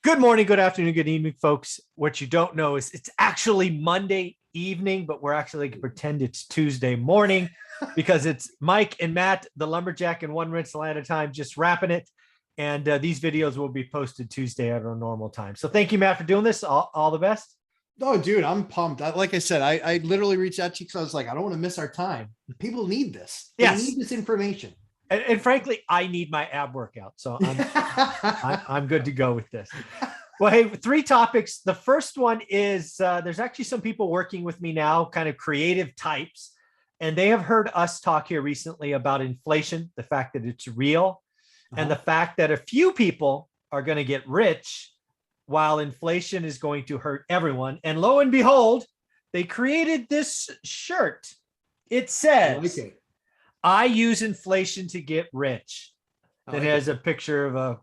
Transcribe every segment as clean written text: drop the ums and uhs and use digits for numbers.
Good morning, good afternoon, good evening, folks. What you don't know is it's actually Monday evening, but we're actually going to pretend it's Tuesday morning because it's Mike and Matt, the lumberjack, and one rental at a time, just wrapping it. And these videos will be posted Tuesday at our normal time. So thank you, Matt, for doing this. All the best. Oh, dude, I'm pumped. Like I said, I literally reached out to you because I was like, I don't want to miss our time. People need this. They Yes. need this information. And frankly, I need my ab workout. So I'm good to go with this. Well, hey, 3 topics. The first one is there's actually some people working with me now, kind of creative types, and they have heard us talk here recently about inflation, the fact that it's real, and the fact that a few people are going to get rich while inflation is going to hurt everyone. And lo and behold, they created this shirt. It says, I use inflation to get rich. That has a picture of a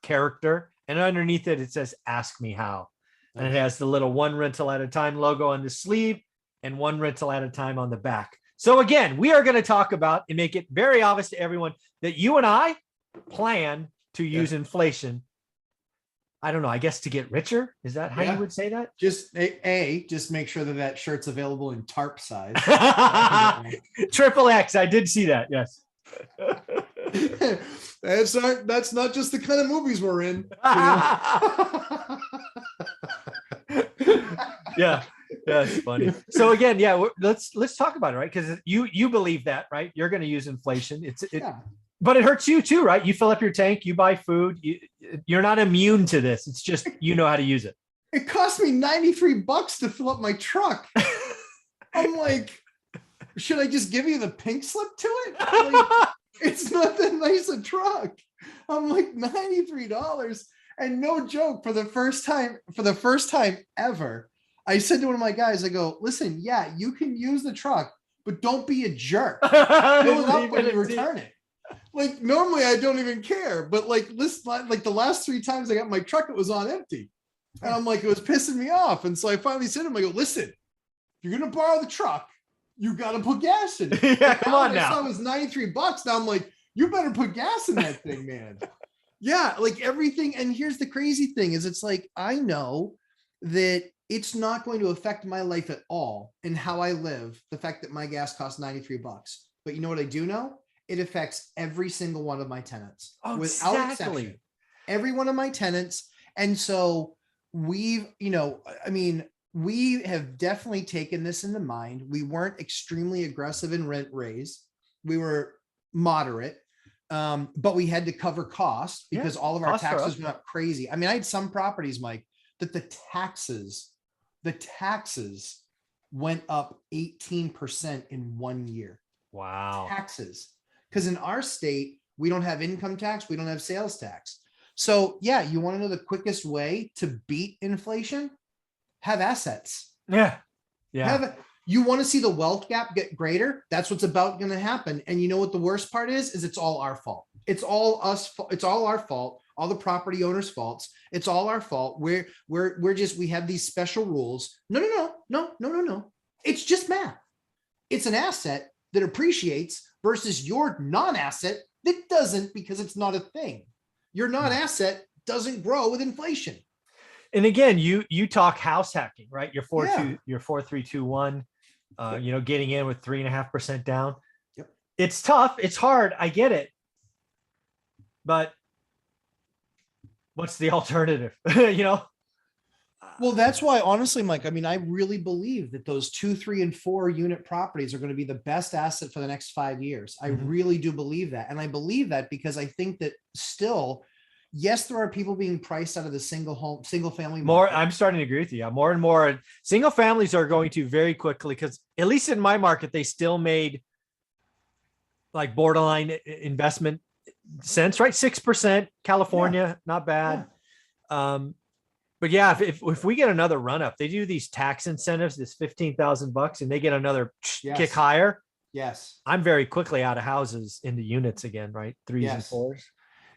character. And underneath it, it says, ask me how. And it has the little one rental at a time logo on the sleeve and one rental at a time on the back. So again, we are going to talk about and make it very obvious to everyone that you and I plan to use inflation. I don't know, I guess to get richer. Is that how you would say that? Just just make sure that shirt's available in tarp size. Triple X. I did see that. Yes. That's not just the kind of movies we're in. Yeah, it's funny. So again, let's talk about it, right? Because you believe that, right? You're going to use inflation. But it hurts you too, right? You fill up your tank, you buy food. You're not immune to this. It's just you know how to use it. It cost me $93 to fill up my truck. I'm like, should I just give you the pink slip to it? Like, it's not that nice a truck. I'm like, $93. And no joke, for the first time ever, I said to one of my guys, I go, listen, yeah, you can use the truck, but don't be a jerk. Fill it up when you return it. Like, normally I don't even care, but like the last 3 times I got my truck, it was on empty. And I'm like, it was pissing me off. And so I finally said to him, I go, listen, if you're going to borrow the truck, you got to put gas in it. Yeah, come on now. I saw it was $93. Now I'm like, you better put gas in that thing, man. Yeah, like everything. And here's the crazy thing is it's like, I know that it's not going to affect my life at all and how I live, the fact that my gas costs $93. But you know what I do know? It affects every single one of my tenants without exception. Every one of my tenants. And so we have definitely taken this into mind. We weren't extremely aggressive in rent raise. We were moderate, but we had to cover costs because all of our taxes went up crazy. I mean, I had some properties, Mike, that the taxes went up 18% in 1 year. Wow. Taxes. Because in our state, we don't have income tax. We don't have sales tax. So yeah, you want to know the quickest way to beat inflation? Have assets. Yeah. You want to see the wealth gap get greater? That's what's about going to happen. And you know what the worst part is it's all our fault. It's all us. It's all our fault. All the property owners' faults. It's all our fault. We have these special rules. No. It's just math. It's an asset that appreciates versus your non-asset that doesn't, because it's not a thing. Your non-asset doesn't grow with inflation. And again, you talk house hacking, right? Your 4-3-2-1, getting in with 3.5% down. Yep. It's tough. It's hard. I get it. But what's the alternative? Well, that's why, honestly, Mike, I mean, I really believe that those 2, 3, and 4 unit properties are going to be the best asset for the next 5 years. I really do believe that. And I believe that because I think that still, yes, there are people being priced out of the single family market. I'm starting to agree with you. More and more single families are going to very quickly, because at least in my market, they still made like borderline investment sense, right? 6%, California, not bad. But yeah, if we get another run up, they do these tax incentives, this $15,000, and they get another kick higher. Yes. I'm very quickly out of houses into units again, right? 3s and 4s.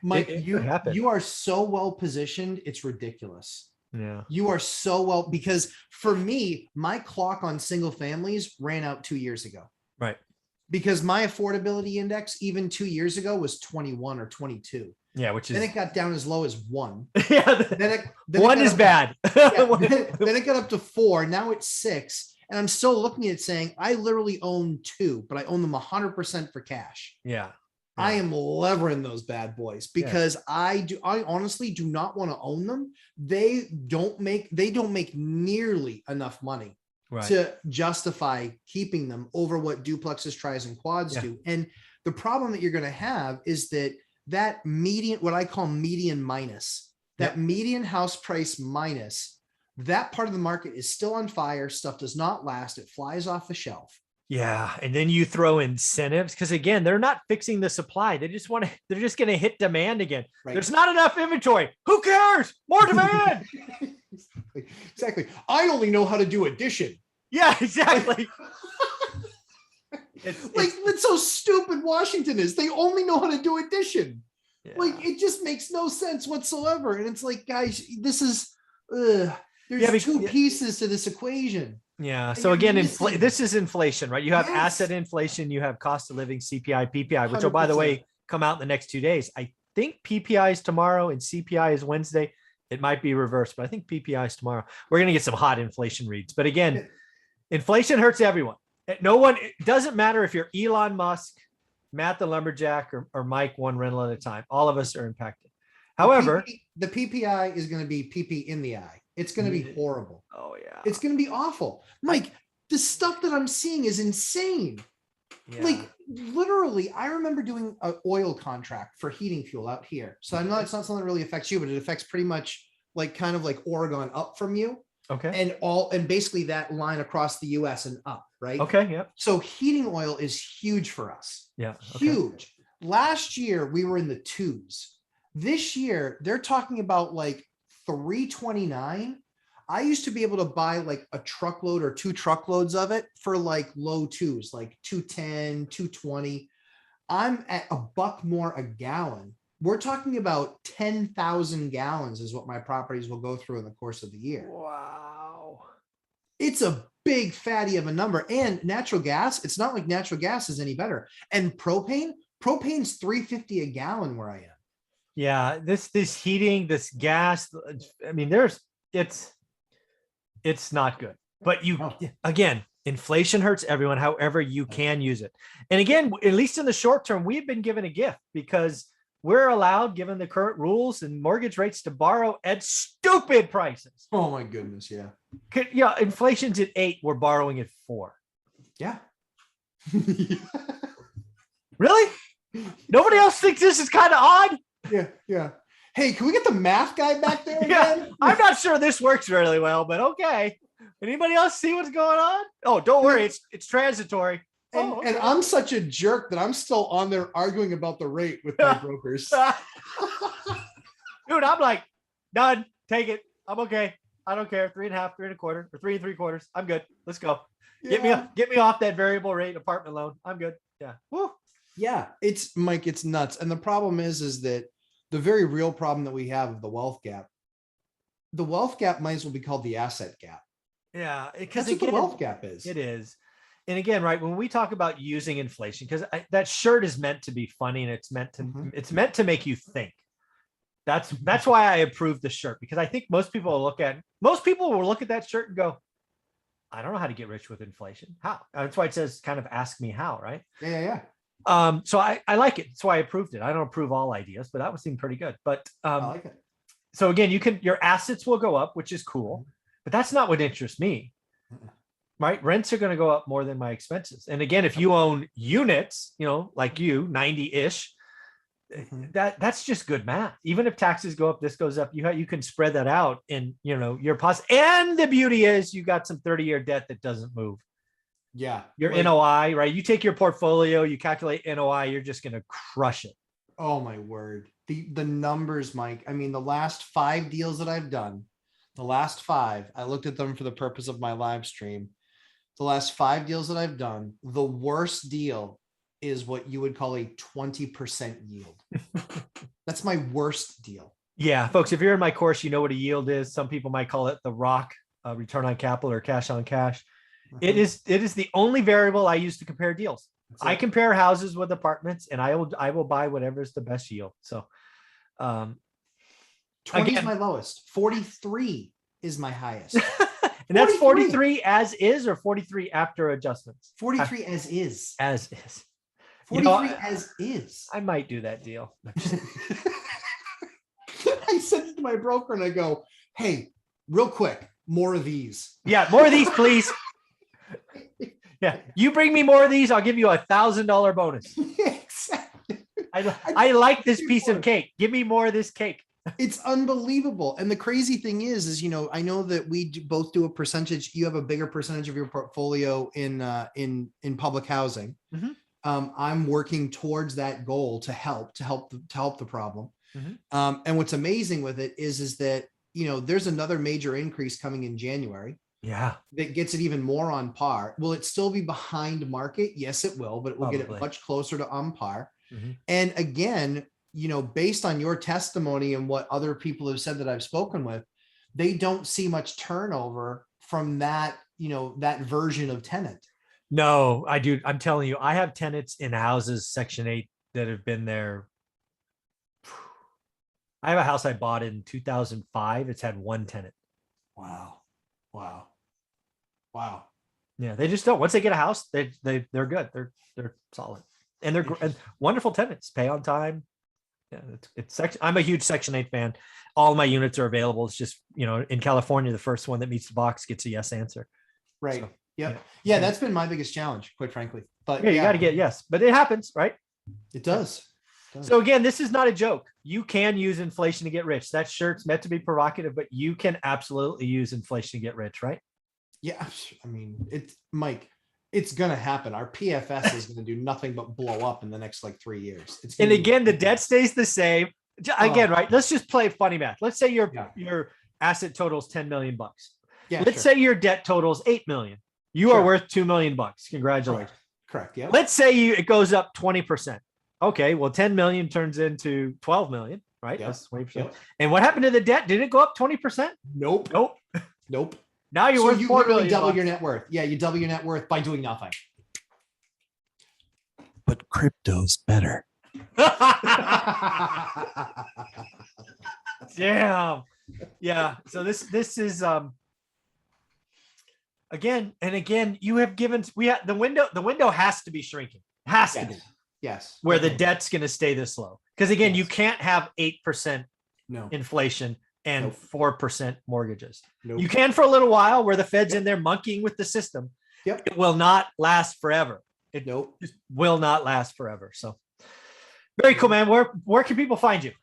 Mike, you are so well positioned. It's ridiculous. Yeah. You are so well, because for me, my clock on single families ran out 2 years ago. Right. Because my affordability index, even 2 years ago, was 21 or 22. Yeah, which Then is it got down as low as 1. yeah. Then One is bad. then it got up to 4. Now it's 6. And I'm still looking at it saying, I literally own 2, but I own them 100% for cash. Yeah. I am levering those bad boys because I honestly do not want to own them. They don't make nearly enough money to justify keeping them over what duplexes, tries, and quads do. And the problem that you're going to have is that median, what I call median minus, that median house price minus, that part of the market is still on fire. Stuff does not last. It flies off the shelf. Yeah. And then you throw incentives because again, they're not fixing the supply. They're just going to hit demand again. Right. There's not enough inventory. Who cares? More demand. Exactly. I only know how to do addition. Yeah, exactly. That's so stupid Washington is. They only know how to do addition. Yeah. Like, it just makes no sense whatsoever. And it's like, guys, this is, there's 2 pieces to this equation. Yeah. So again, this is inflation, right? You have asset inflation, you have cost of living, CPI, PPI, which will, by the way, come out in the next 2 days. I think PPI is tomorrow and CPI is Wednesday. It might be reversed, but I think PPI is tomorrow. We're going to get some hot inflation reads. But again, inflation hurts everyone. It doesn't matter if you're Elon Musk, Matt the Lumberjack, or Mike one rental at a time. All of us are impacted. However, the PPI is going to be PP in the eye. It's going to be horrible. Oh yeah. It's going to be awful. Mike, the stuff that I'm seeing is insane. Yeah. Like, literally, I remember doing an oil contract for heating fuel out here. So I know it's not something that really affects you, but it affects pretty much like kind of like Oregon up from you. Okay. And basically that line across the US and up, right? Okay. Yeah. So heating oil is huge for us. Yeah. Okay. Huge. Last year we were in the 2s. This year they're talking about like $3.29. I used to be able to buy like a truckload or 2 truckloads of it for like low 2s, like $2.10, $2.20. I'm at $1 more a gallon. We're talking about 10,000 gallons is what my properties will go through in the course of the year. Wow. It's a big fatty of a number. And natural gas, it's not like natural gas is any better. And propane's $3.50 a gallon where I am. Yeah, this heating, this gas, I mean, it's not good. But again, inflation hurts everyone, however you can use it. And again, at least in the short term, we've been given a gift because we're allowed, given the current rules and mortgage rates, to borrow at stupid prices. Oh my goodness, yeah. Yeah, inflation's at 8, we're borrowing at 4. Yeah. Really? Nobody else thinks this is kind of odd? Yeah. Hey, can we get the math guy back there again? Yeah, I'm not sure this works really well, but okay. Anybody else see what's going on? Oh, don't worry, it's transitory. And I'm such a jerk that I'm still on there arguing about the rate with my brokers. Dude, I'm like, done. Take it. I'm okay. I don't care. 3.5, 3.25, or 3 3/4. I'm good. Let's go. Yeah. Get me off that variable rate apartment loan. I'm good. Yeah. Woo. Yeah. It's Mike. It's nuts. And the problem is that the very real problem that we have of the wealth gap might as well be called the asset gap. Yeah. Because that's what the wealth gap is. It is. And again, right, when we talk about using inflation, because that shirt is meant to be funny and it's meant to make you think. That's why I approved the shirt, because I think most people will look at that shirt and go, I don't know how to get rich with inflation. How? That's why it says kind of ask me how, right? Yeah. So I like it. That's why I approved it. I don't approve all ideas, but that would seem pretty good. But I like it. So again, your assets will go up, which is cool, but that's not what interests me. Right? Rents are going to go up more than my expenses. And again, if you own units, like you, 90-ish, that's just good math. Even if taxes go up, this goes up, you can spread that out in, your and the beauty is you got some 30-year debt that doesn't move. Yeah. Your NOI, right? You take your portfolio, you calculate NOI, you're just going to crush it. Oh my word. The numbers, Mike. I mean, the last 5 deals that I've done, I looked at them for the purpose of my live stream. The last 5 deals that I've done, the worst deal is what you would call a 20% yield. That's my worst deal. Yeah, folks, if you're in my course, you know what a yield is. Some people might call it the ROC, return on capital, or cash on cash. It is the only variable I use to compare deals. I compare houses with apartments, and I will buy whatever is the best yield. So 20 is Again- my lowest. 43 is my highest. And that's 43. 43 as is, or 43 after adjustments? 43 as is. As is. 43 as is. I might do that deal. I sent it to my broker and I go, hey, real quick, more of these. Yeah, more of these, please. Yeah, you bring me more of these, I'll give you $1,000 bonus. Exactly. I like this piece of cake. Give me more of this cake. It's unbelievable. And the crazy thing is, you know, I know that we both do a percentage. You have a bigger percentage of your portfolio in public housing. Mhm. I'm working towards that goal to help the problem. Mhm. And what's amazing with it is that, you know, there's another major increase coming in January. Yeah. That gets it even more on par. Will it still be behind market? Yes, it will, but it will get Probably. it much closer to on par. Mhm. And again, you know, based on your testimony and what other people have said that I've spoken with, they don't see much turnover from that, you know, that version of tenant. No, I do. I'm telling you, I have tenants in houses, Section 8, that have been there. I have a house I bought in 2005. It's had one tenant. Wow. Wow. Wow. Yeah, they just don't. Once they get a house, they're good. They're solid, and they're and wonderful tenants. Pay on time. Yeah, it's I'm a huge Section 8 fan. All my units are available. It's just, you know, in California, the first one that meets the box gets a yes answer. Right. So, yeah. That's been my biggest challenge, quite frankly. But yeah, you got to get yes, but it happens, right? It does. So again, this is not a joke. You can use inflation to get rich. That shirt's meant to be provocative, but you can absolutely use inflation to get rich, right? Yeah. I mean, it's Mike, it's going to happen. Our PFS is going to do nothing but blow up in the next like 3 years. And again, the debt stays the same. Again, right? Let's just play funny math. Let's say your asset totals $10 million. Yeah. Let's say your debt totals $8 million. You are worth $2 million. Congratulations. Correct. Yeah. Let's say it goes up 20%. Okay, well, 10 million turns into 12 million, right? Yep. That's 20%. And what happened to the debt? Did it go up 20%? Nope. Nope. Now you're So worth you $4 literally million. double your net worth. Yeah, you double your net worth by doing nothing. But crypto's better. Damn. Yeah. So this is again and again, you have given the window has to be shrinking. Has to be. Yes. Where the debt's going to stay this low. Because again, you Yes. can't have 8% No. inflation and Nope. 4% mortgages. Nope. You can for a little while where the Fed's in there monkeying with the system. Yep. It will not last forever. It Nope. just will not last forever. So very cool, man. Where can people find you?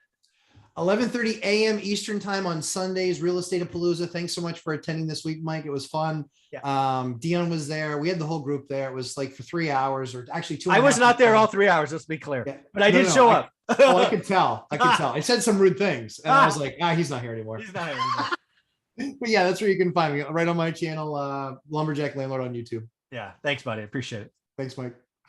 11:30 a.m. Eastern time on Sundays, Real Estate Palooza. Thanks so much for attending this week, Mike. It was fun. Yeah. Dion was there. We had the whole group there. It was like for 3 hours or actually 2. I was not there all 3 hours. Let's be clear, Yeah. but I No, did no, show I- up. Oh, I could tell. I said some rude things and I was like, he's not here anymore. He's not here anymore. But yeah, that's where you can find me right on my channel, Lumberjack Landlord on YouTube. Yeah. Thanks, buddy. Appreciate it. Thanks, Mike.